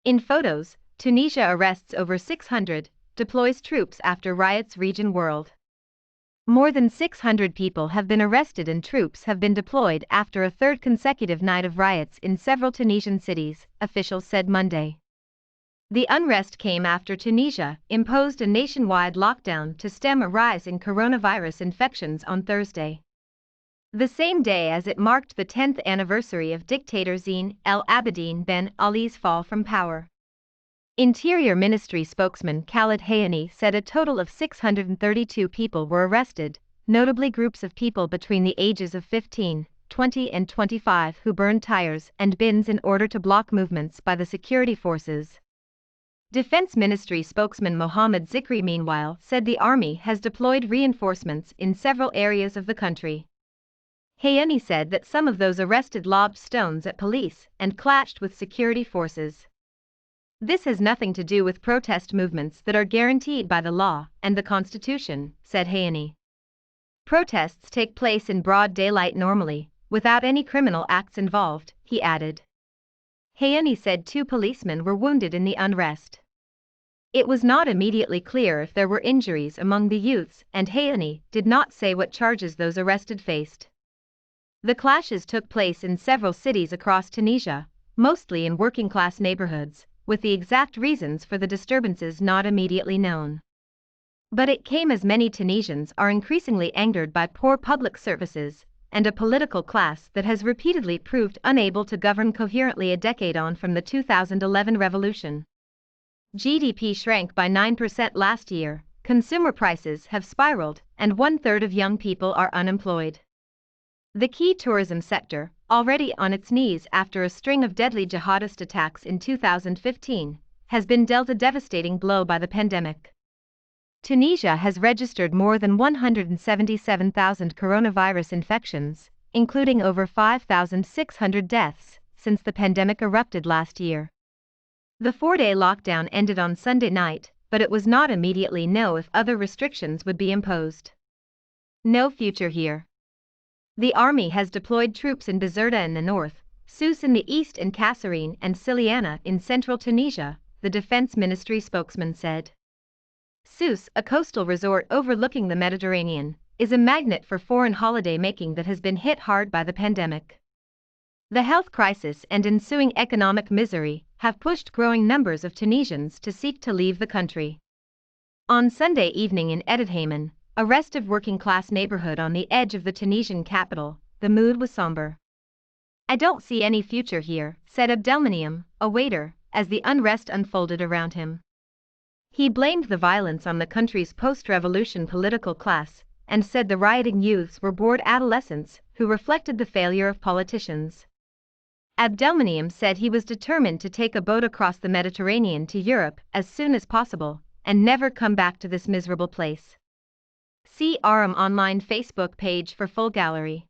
In Photos, Tunisia arrests over 600, deploys troops after riots region world. More than 600 people have been arrested and troops have been deployed after a third consecutive night of riots in several Tunisian cities, officials said Monday. The unrest came after Tunisia imposed a nationwide lockdown to stem a rise in coronavirus infections on Thursday, the same day as it marked the 10th anniversary of dictator Zine El Abidine Ben Ali's fall from power. Interior Ministry spokesman Khaled Hayani said a total of 632 people were arrested, notably groups of people between the ages of 15, 20 and 25 who burned tires and bins in order to block movements by the security forces. Defense Ministry spokesman Mohammed Zikri meanwhile said the army has deployed reinforcements in several areas of the country. Hayani said that some of those arrested lobbed stones at police and clashed with security forces. This has nothing to do with protest movements that are guaranteed by the law and the Constitution, said Hayani. Protests take place in broad daylight normally, without any criminal acts involved, he added. Hayani said 2 policemen were wounded in the unrest. It was not immediately clear if there were injuries among the youths, and Hayani did not say what charges those arrested faced. The clashes took place in several cities across Tunisia, mostly in working-class neighborhoods, with the exact reasons for the disturbances not immediately known. But it came as many Tunisians are increasingly angered by poor public services and a political class that has repeatedly proved unable to govern coherently a decade on from the 2011 revolution. GDP shrank by 9% last year, consumer prices have spiraled, and 1/3 of young people are unemployed. The key tourism sector, already on its knees after a string of deadly jihadist attacks in 2015, has been dealt a devastating blow by the pandemic. Tunisia has registered more than 177,000 coronavirus infections, including over 5,600 deaths, since the pandemic erupted last year. The 4-day lockdown ended on Sunday night, but it was not immediately known if other restrictions would be imposed. No future here. The army has deployed troops in Bizerta in the north, Sousse in the east and Kasserine and Siliana in central Tunisia, the defense ministry spokesman said. Sousse, a coastal resort overlooking the Mediterranean, is a magnet for foreign holiday making that has been hit hard by the pandemic. The health crisis and ensuing economic misery have pushed growing numbers of Tunisians to seek to leave the country. On Sunday evening in Edidhamen, a restive working-class neighborhood on the edge of the Tunisian capital, the mood was somber. "I don't see any future here," said Abdelmaniam, a waiter, as the unrest unfolded around him. He blamed the violence on the country's post-revolution political class and said the rioting youths were bored adolescents who reflected the failure of politicians. Abdelmaniam said he was determined to take a boat across the Mediterranean to Europe as soon as possible and never come back to this miserable place. See Aram online Facebook page for full gallery.